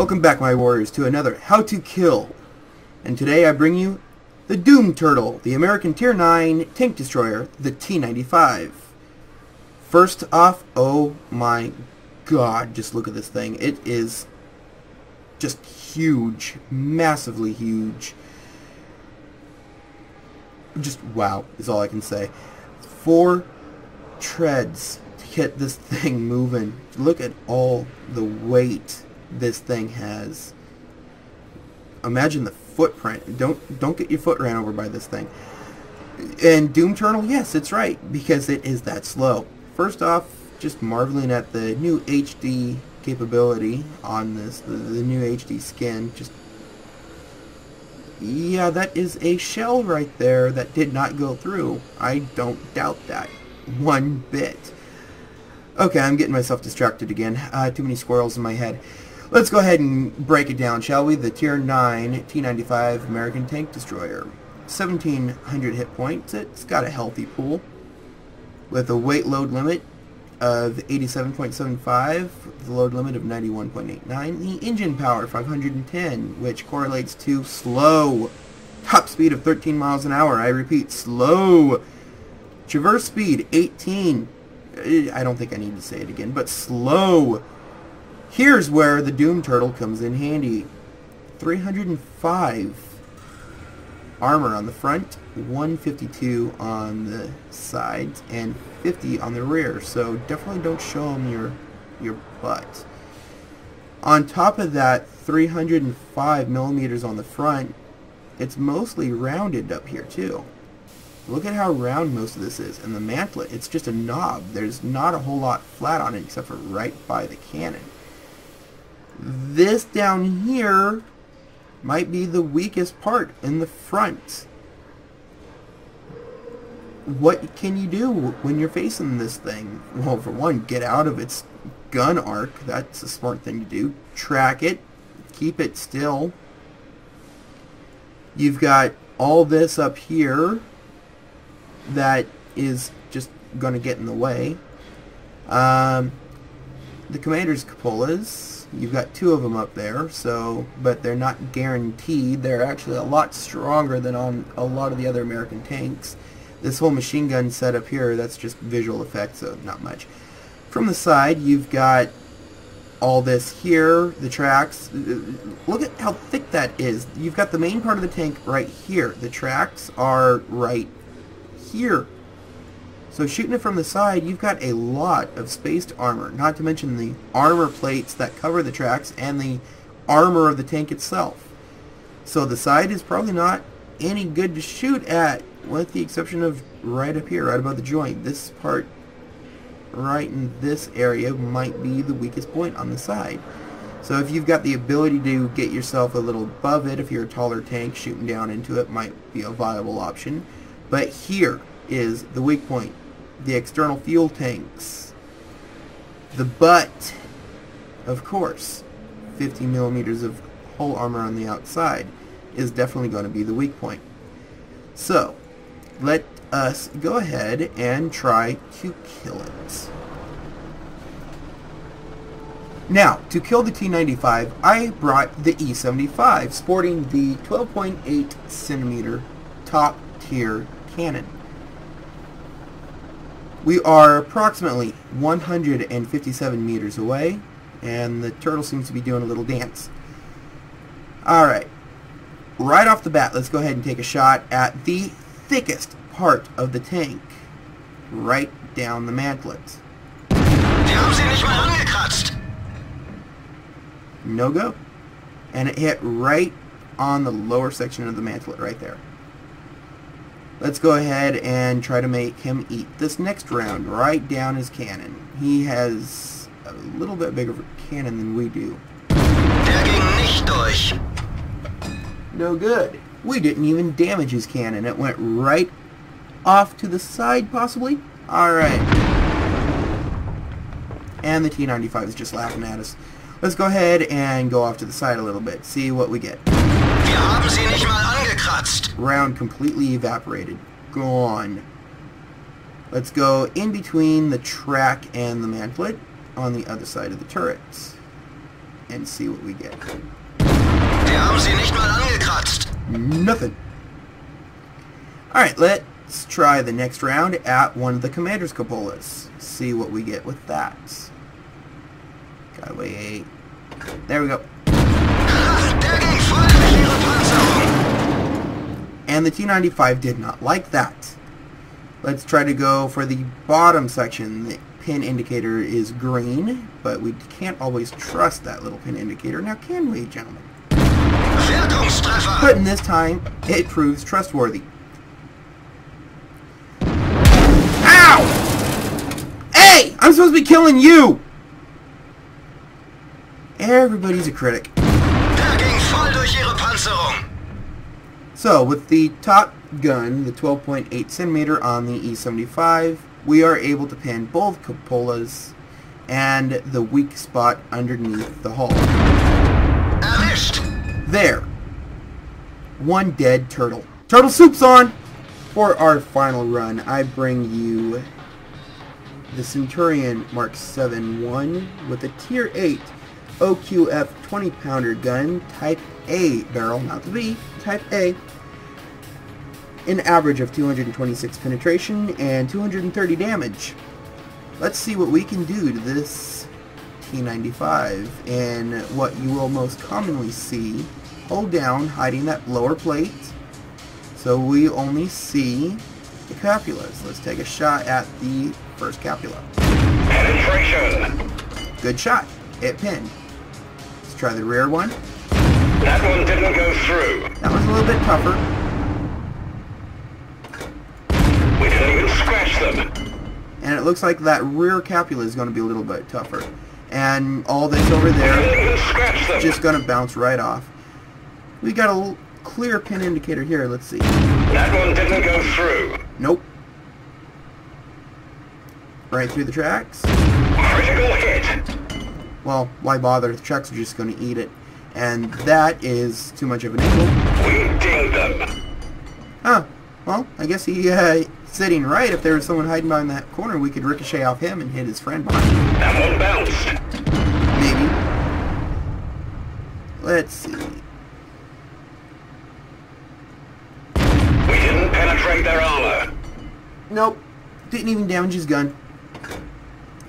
Welcome back, my warriors, to another How to Kill. And today I bring you the Doom Turtle, the American Tier 9 tank destroyer, the T95. First off, oh my god, just look at this thing. It is just huge, massively huge. Just wow, is all I can say. 4 treads to get this thing moving. Look at all the weight this thing has. Imagine the footprint. Don't get your foot ran over by this thing. And Doom Turtle, yes, it's right, because it is that slow. First off, just marveling at the new HD capability on this, the new HD skin. Just, yeah, that is a shell right there that did not go through. I don't doubt that one bit. Okay, I'm getting myself distracted again. Too many squirrels in my head. Let's go ahead and break it down, shall we? The Tier 9 T95 American Tank Destroyer. 1,700 hit points. It's got a healthy pool with a weight load limit of 87.75, the load limit of 91.89. The engine power, 510, which correlates to slow. Top speed of 13 miles an hour. I repeat, slow. Traverse speed, 18. I don't think I need to say it again, but slow. Here's where the Doom Turtle comes in handy. 305 armor on the front, 152 on the sides, and 50 on the rear. So definitely don't show them your butt. On top of that, 305 millimeters on the front. It's mostly rounded up here too. Look at how round most of this is. And the mantlet, it's just a knob. There's not a whole lot flat on it except for right by the cannon. This down here might be the weakest part in the front. What can you do when you're facing this thing? Well, for one, get out of its gun arc. That's a smart thing to do. Track it. Keep it still. You've got all this up here that is just going to get in the way. The commander's cupolas. You've got 2 of them up there, but they're not guaranteed. They're actually a lot stronger than on a lot of the other American tanks. This whole machine gun setup here, that's just visual effects, so not much. From the side, you've got all this here, the tracks. Look at how thick that is. You've got the main part of the tank right here. The tracks are right here. So shooting it from the side, you've got a lot of spaced armor, not to mention the armor plates that cover the tracks and the armor of the tank itself. So the side is probably not any good to shoot at, with the exception of right up here, right above the joint. This part right in this area might be the weakest point on the side. So if you've got the ability to get yourself a little above it, if you're a taller tank, shooting down into it might be a viable option. But here is the weak point. The external fuel tanks. The butt, of course, 50 millimeters of hull armor on the outside is definitely going to be the weak point. So, let us go ahead and try to kill it. Now, to kill the T95, I brought the E75, sporting the 12.8 centimeter top tier cannon. We are approximately 157 meters away, and the turtle seems to be doing a little dance. Alright, right off the bat, let's go ahead and take a shot at the thickest part of the tank, right down the mantlet. No go. And it hit right on the lower section of the mantlet right there. Let's go ahead and try to make him eat this next round right down his cannon. He has a little bit bigger of a cannon than we do. No good. We didn't even damage his cannon. It went right off to the side, possibly. Alright. And the T95 is just laughing at us. Let's go ahead and go off to the side a little bit. See what we get. Round completely evaporated. Gone. Let's go in between the track and the mantlet on the other side of the turrets. and see what we get. Wir haben sie nicht mal angekratzt. Nothing. Alright, let's try the next round at one of the commander's cupolas. See what we get with that. Gotta wait. There we go. Der ging voll durch ihre Panzerung. And the T95 did not like that. Let's try to go for the bottom section. The pin indicator is green, but we can't always trust that little pin indicator. Now can we, gentlemen? Wirkungstreffer. But in this time, it proves trustworthy. Ow! Hey! I'm supposed to be killing you! Everybody's a critic. Der ging voll durch ihre Panzerung. So, with the top gun, the 12.8 centimeter on the E75, we are able to pin both cupolas and the weak spot underneath the hull. Erwischt. There. One dead turtle. Turtle soup's on! For our final run, I bring you the Centurion Mark 7-1 with a Tier 8 OQF 20-pounder gun, Type A barrel, not the B, Type A, an average of 226 penetration and 230 damage. Let's see what we can do to this T95, and what you will most commonly see, hold down, hiding that lower plate, so we only see the capulas. Let's take a shot at the first capula. Penetration. Good shot. It pinned. Let's try the rear one. That one didn't go through. That was a little bit tougher. We didn't even scratch them. And it looks like that rear capula is going to be a little bit tougher. And all this over there is just going to bounce right off. We got a clear pin indicator here. Let's see. That one didn't go through. Nope. Right through the tracks. Critical hit. Well, why bother? The trucks are just going to eat it. And that is too much of an angle. We dinged them. Huh. Well, I guess he sitting right. If there was someone hiding behind that corner, we could ricochet off him and hit his friend behind him. That one bounced. Maybe. Let's see. We didn't penetrate their armor. Nope. Didn't even damage his gun.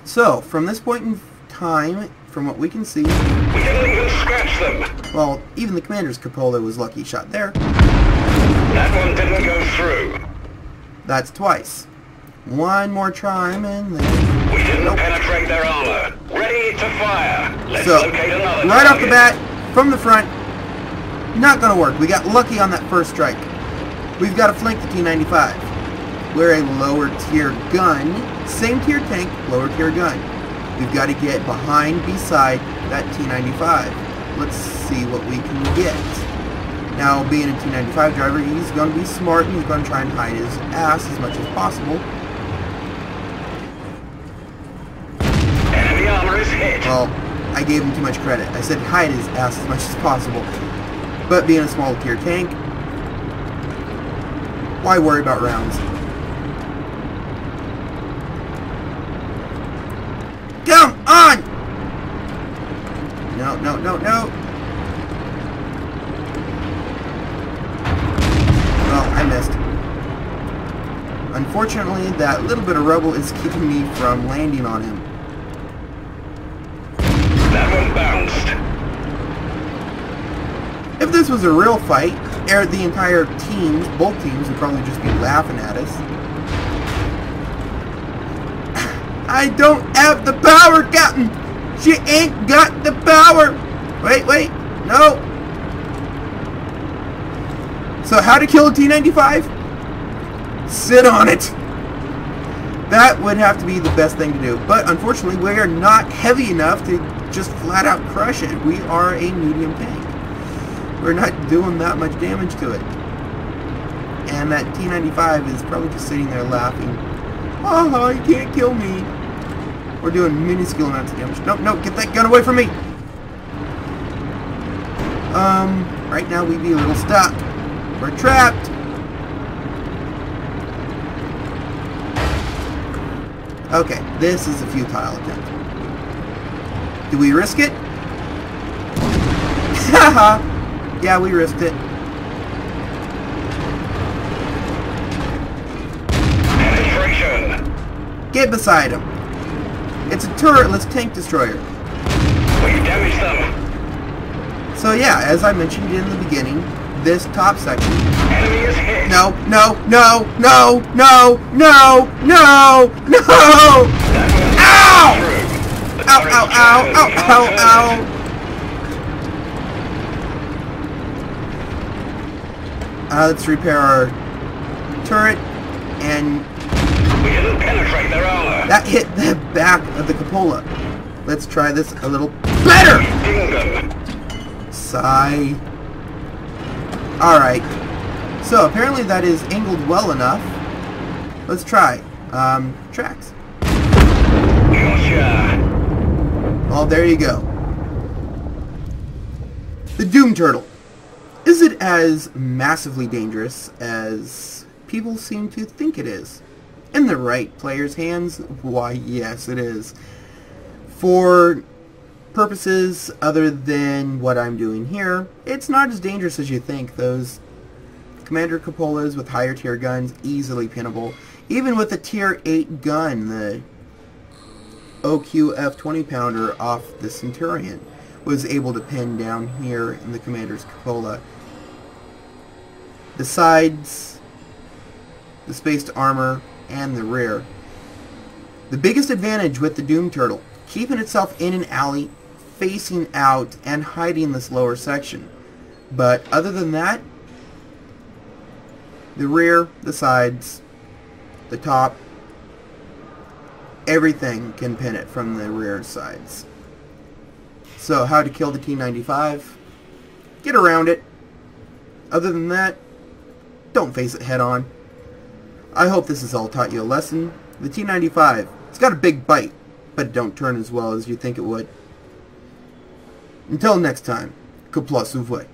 So, from this point in time, from what we can see, We didn't even scratch them. well, even the commander's cupola was lucky shot there. That one didn't go through. That's twice. One more time and then... We didn't penetrate their armor. Ready to fire. Let's So, locate another right off the target. bat, from the front, not gonna work. We got lucky on that first strike. We've got to flank the T95. We're a lower tier gun, same tier tank, lower tier gun. We've got to get behind, beside that T95. Let's see what we can get. Now, being a T95 driver, he's going to be smart and he's going to try and hide his ass as much as possible. Enemy armor is hit. Well, I gave him too much credit. I said hide his ass as much as possible. But being a small tier tank, why worry about rounds? Come on! No, no, no, no. Well, I missed. Unfortunately, that little bit of rubble is keeping me from landing on him. That one bounced. If this was a real fight, the entire teams, both teams, would probably just be laughing at us. I don't have the power, Captain! She ain't got the power! Wait, wait, no! So how to kill a T95? Sit on it! That would have to be the best thing to do. But unfortunately, we are not heavy enough to just flat out crush it. We are a medium tank. We're not doing that much damage to it. And that T95 is probably just sitting there laughing. Oh, you can't kill me. We're doing minuscule amounts of damage. Nope, nope, get that gun away from me. Right now we'd be a little stuck. We're trapped. Okay, this is a futile attempt. Do we risk it? Haha! Yeah, we risked it. Penetration. Get beside him. It's a turretless tank destroyer. We've damaged them. So yeah, as I mentioned in the beginning, this top section... Enemy is hit. No, no, no, no, no, no, no, no! Ow! Ow, ow, ow, ow, ow, ow! Let's repair our turret, and... We didn't penetrate their armor. that hit the back of the cupola. Let's try this a little better! Ding them. Sigh. Alright. So, apparently that is angled well enough. Let's try. Tracks. Gotcha. Well, there you go. The Doom Turtle. Is it as massively dangerous as people seem to think it is? In the right player's hands? Why, yes, it is. For purposes other than what I'm doing here, it's not as dangerous as you think. Those commander cupolas with higher tier guns, easily pinnable. Even with a tier 8 gun, the OQF 20 pounder off the Centurion was able to pin down here in the commander's cupola. The sides, the spaced armor, and the rear. The biggest advantage with the Doom Turtle, keeping itself in an alley, facing out, and hiding this lower section. But other than that, the rear, the sides, the top, everything can pin it from the rear sides. So how to kill the T95? Get around it. Other than that, don't face it head on. I hope this has all taught you a lesson. The T95, it's got a big bite, but it don't turn as well as you think it would. Until next time, que plus ouvre.